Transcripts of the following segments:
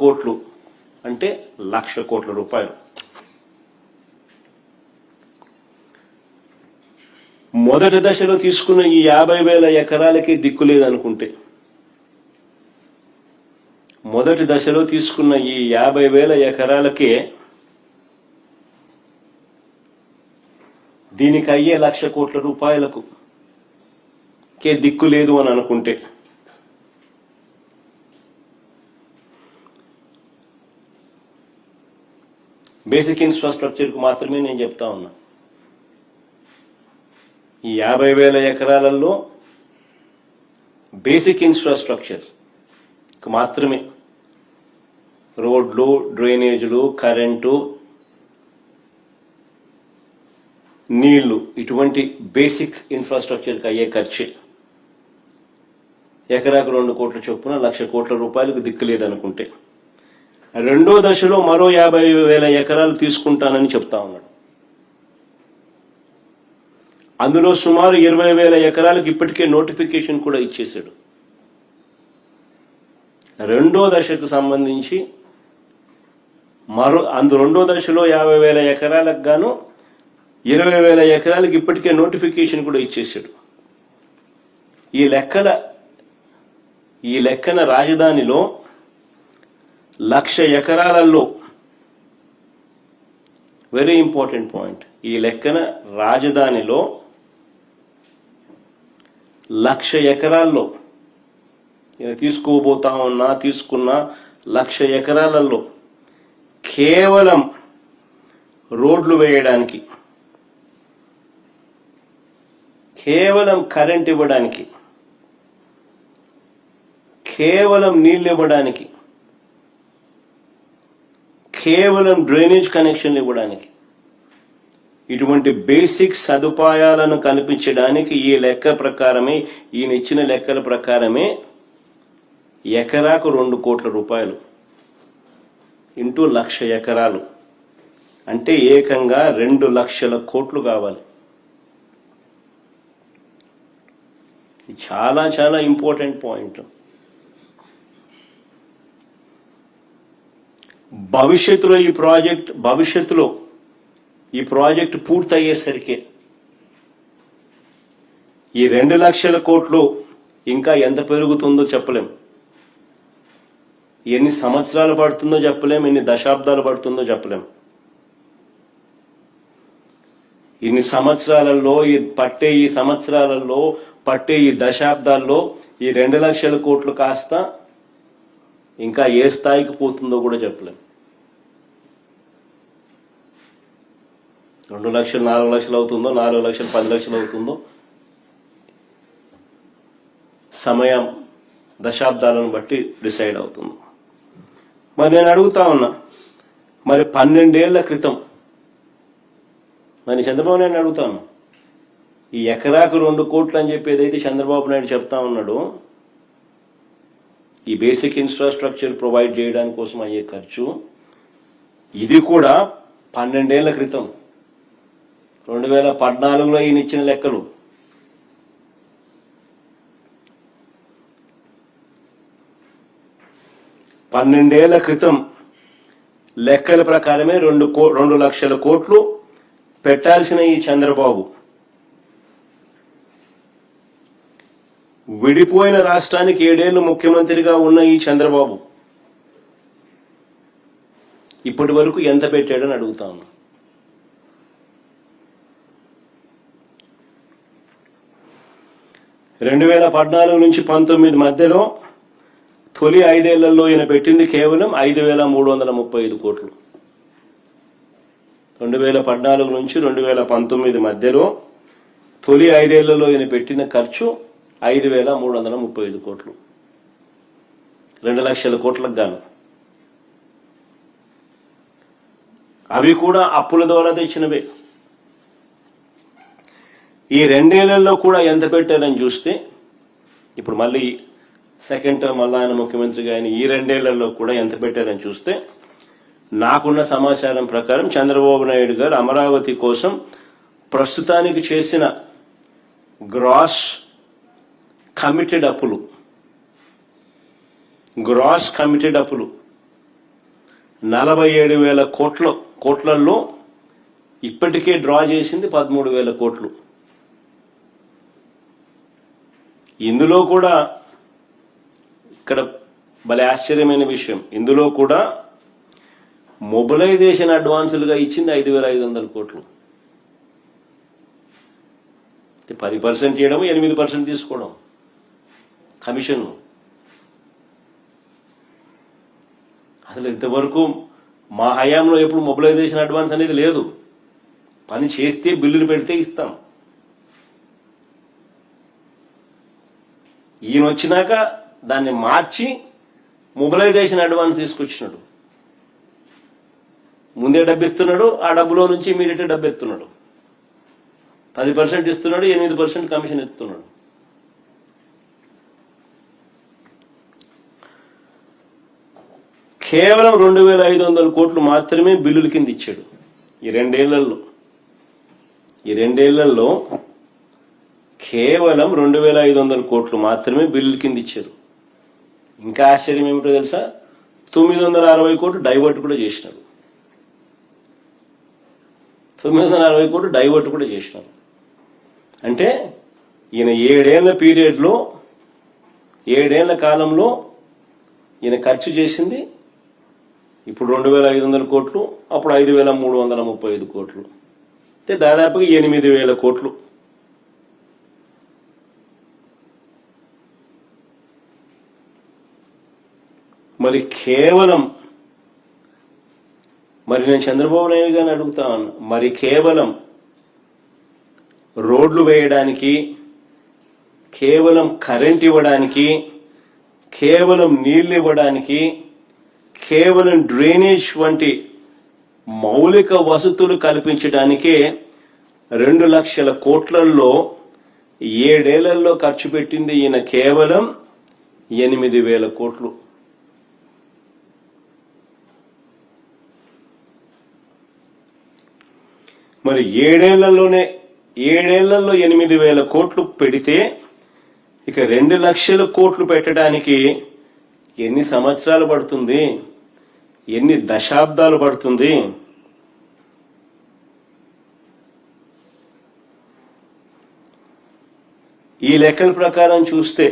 కోట్లు అంటే 1,00,000 కోట్ల రూపాయలు. మొదటి దశలో తీసుకున్న ఈ 50,000 ఎకరాలకి దిక్కు లేదనుకుంటే, మొదటి దశలో తీసుకున్న ఈ 50,000 ఎకరాలకే దీనికి అయ్యే 1,00,000 కోట్ల రూపాయలకు దిక్కు లేదు అని అనుకుంటే, బేసిక్ ఇన్ఫ్రాస్ట్రక్చర్కు మాత్రమే నేను చెప్తా ఉన్నా. ఈ 50,000 ఎకరాలలో బేసిక్ ఇన్ఫ్రాస్ట్రక్చర్ మాత్రమే, రోడ్లు, డ్రైనేజీలు, కరెంటు, నీళ్లు, ఇటువంటి బేసిక్ ఇన్ఫ్రాస్ట్రక్చర్కి అయ్యే ఖర్చే ఎకరాకు 2 కోట్ల చొప్పున 1,00,000 కోట్ల రూపాయలకు దిక్కు లేదనుకుంటే, రెండో దశలో మరో 50,000 ఎకరాలు తీసుకుంటానని చెప్తా ఉన్నాడు. అందులో సుమారు 20,000 ఎకరాలకు ఇప్పటికే నోటిఫికేషన్ కూడా ఇచ్చేశాడు. రెండో దశకు సంబంధించి రెండో దశలో 50,000 ఎకరాలకు గాను 20,000 ఎకరాలకు ఇప్పటికే నోటిఫికేషన్ కూడా ఇచ్చేశాడు. ఈ లెక్కన రాజధానిలో 1,00,000 ఎకరాలలో, వెరీ ఇంపార్టెంట్ పాయింట్, ఈ లెక్కన రాజధానిలో 1,00,000 ఎకరాల్లో తీసుకున్న 1,00,000 ఎకరాలలో కేవలం రోడ్లు వేయడానికి, కేవలం కరెంట్ ఇవ్వడానికి, కేవలం నీళ్ళు ఇవ్వడానికి, కేవలం డ్రైనేజ్ కనెక్షన్లు ఇవ్వడానికి, ఇటువంటి బేసిక్ సదుపాయాలను కల్పించడానికి ఈ లెక్క ప్రకారమే, ఈయన ఇచ్చిన లెక్కల ప్రకారమే ఎకరాకు 2 కోట్ల రూపాయలు ఇంటూ 1,00,000 ఎకరాలు అంటే ఏకంగా 2,00,000 కోట్లు కావాలి. చాలా చాలా ఇంపార్టెంట్ పాయింట్. భవిష్యత్తులో ఈ ప్రాజెక్ట్ పూర్తయ్యేసరికి ఈ 2,00,000 కోట్లు ఇంకా ఎంత పెరుగుతుందో చెప్పలేం, ఎన్ని సంవత్సరాలు పడుతుందో చెప్పలేం, ఎన్ని దశాబ్దాలు పడుతుందో చెప్పలేం. ఈ సంవత్సరాలలో పట్టే ఈ దశాబ్దాల్లో ఈ 2,00,000 కోట్లు కాస్త ఇంకా ఏ స్థాయికి పోతుందో కూడా చెప్పలేం. 2 లక్షలు 4 లక్షలు అవుతుందో, 4 లక్షలు 10 లక్షలు అవుతుందో, సమయం దశాబ్దాలను బట్టి డిసైడ్ అవుతుంది. మరి నేను అడుగుతా ఉన్నా, మరి 12 ఏళ్ల క్రితం మరి చంద్రబాబు నాయుడు అడుగుతాను, ఈ ఎకరాకు 2 కోట్లు అని చెప్పి ఏదైతే చంద్రబాబు నాయుడు చెప్తా ఉన్నాడో, ఈ బేసిక్ ఇన్ఫ్రాస్ట్రక్చర్ ప్రొవైడ్ చేయడానికి కోసం అయ్యే ఖర్చు, ఇది కూడా 12 ఏళ్ల క్రితం 2014లో ఈయన ఇచ్చిన లెక్కలు. పన్నెండేళ్ల క్రితం లెక్కల ప్రకారమే 2,00,000 కోట్లు పెట్టాల్సిన ఈ చంద్రబాబు, విడిపోయిన రాష్ట్రానికి 7 ఏళ్లు ముఖ్యమంత్రిగా ఉన్న ఈ చంద్రబాబు ఇప్పటి వరకు ఎంత పెట్టాడని అడుగుతా ఉన్నా. రెండు 2014 నుంచి 19 మధ్యలో తొలి 5 ఏళ్లలో ఈయన పెట్టింది కేవలం 5,335 కోట్లు. 2014 నుంచి 2019 మధ్యలో తొలి 5 ఏళ్లలో ఈయన పెట్టిన ఖర్చు 5,335 కోట్లు, 2,00,000 కోట్లకు గాను. అవి కూడా అప్పుల ద్వారా తెచ్చినవే. ఈ 2 ఏళ్లలో కూడా ఎంత పెట్టారని చూస్తే, ఇప్పుడు మళ్ళీ సెకండ్ టర్మ్ మళ్ళీ ఆయన ముఖ్యమంత్రిగా ఆయన ఈ 2 ఏళ్లలో కూడా ఎంత పెట్టారని చూస్తే, నాకున్న సమాచారం ప్రకారం చంద్రబాబు నాయుడు గారు అమరావతి కోసం ప్రస్తుతానికి చేసిన గ్రాస్ కమిటెడ్ అప్పులు 47,000 కోట్లలో ఇప్పటికే డ్రా చేసింది 13,000 కోట్లు. ఇందులో కూడా ఇక్కడ భలే ఆశ్చర్యమైన విషయం, ఇందులో కూడా మొబిలైజేషన్ అడ్వాన్సులుగా ఇచ్చింది 5,500 కోట్లు. 10% చేయడం, 8% తీసుకోవడం కమిషన్. అసలు ఇంతవరకు మా హయాంలో ఎప్పుడు మొబిలైజేషన్ అడ్వాన్స్ అనేది లేదు. పని చేస్తే బిల్లులు పెడితే ఇస్తాం. ఈయన వచ్చినాక దాన్ని మార్చి మొబిలైజేషన్ అడ్వాన్స్ తీసుకొచ్చినాడు. ముందే డబ్బు ఇస్తున్నాడు, ఆ డబ్బులో నుంచి ఇమీడియట్ డబ్బు ఎత్తున్నాడు. 10% ఇస్తున్నాడు, 8% కమిషన్ ఎత్తున్నాడు. కేవలం 2,500 కోట్లు మాత్రమే బిల్లుల కింద ఇచ్చాడు ఈ రెండేళ్లలో. కేవలం 2,500 కోట్లు మాత్రమే బిల్లుల కింద ఇచ్చారు. ఇంకా ఆశ్చర్యం ఏమిటో తెలుసా, 960 కోట్లు డైవర్ట్ కూడా చేసినారు. 960 కోట్లు డైవర్ట్ కూడా చేసినారు. అంటే ఈయన 7 ఏళ్ల కాలంలో ఈయన ఖర్చు చేసింది ఇప్పుడు 2,500 కోట్లు, అప్పుడు 5,335 కోట్లు, అంటే దాదాపుగా 8,000 కోట్లు. మరి నేను చంద్రబాబు నాయుడు గారిని అడుగుతా ఉన్నా, మరి కేవలం రోడ్లు వేయడానికి, కేవలం కరెంట్ ఇవ్వడానికి, కేవలం నీళ్లు ఇవ్వడానికి, కేవలం డ్రైనేజ్ వంటి మౌలిక వసతులు కల్పించడానికే 2 లక్షల కోట్లలో 7 ఏళ్లలో ఖర్చు పెట్టింది ఈయన కేవలం 8,000 కోట్లు. మరి 7 ఏళ్లలో 8,000 కోట్లు పెడితే ఇక 2 లక్షల కోట్లు పెట్టడానికి ఎన్ని సంవత్సరాలు పడుతుంది, ఎన్ని దశాబ్దాలు పడుతుంది? ఈ లెక్కల ప్రకారం చూస్తే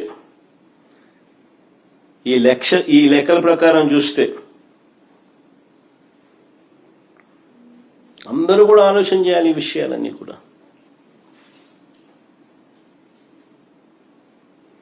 అందరూ కూడా ఆలోచన చేయాలి ఈ విషయాలన్నీ కూడా.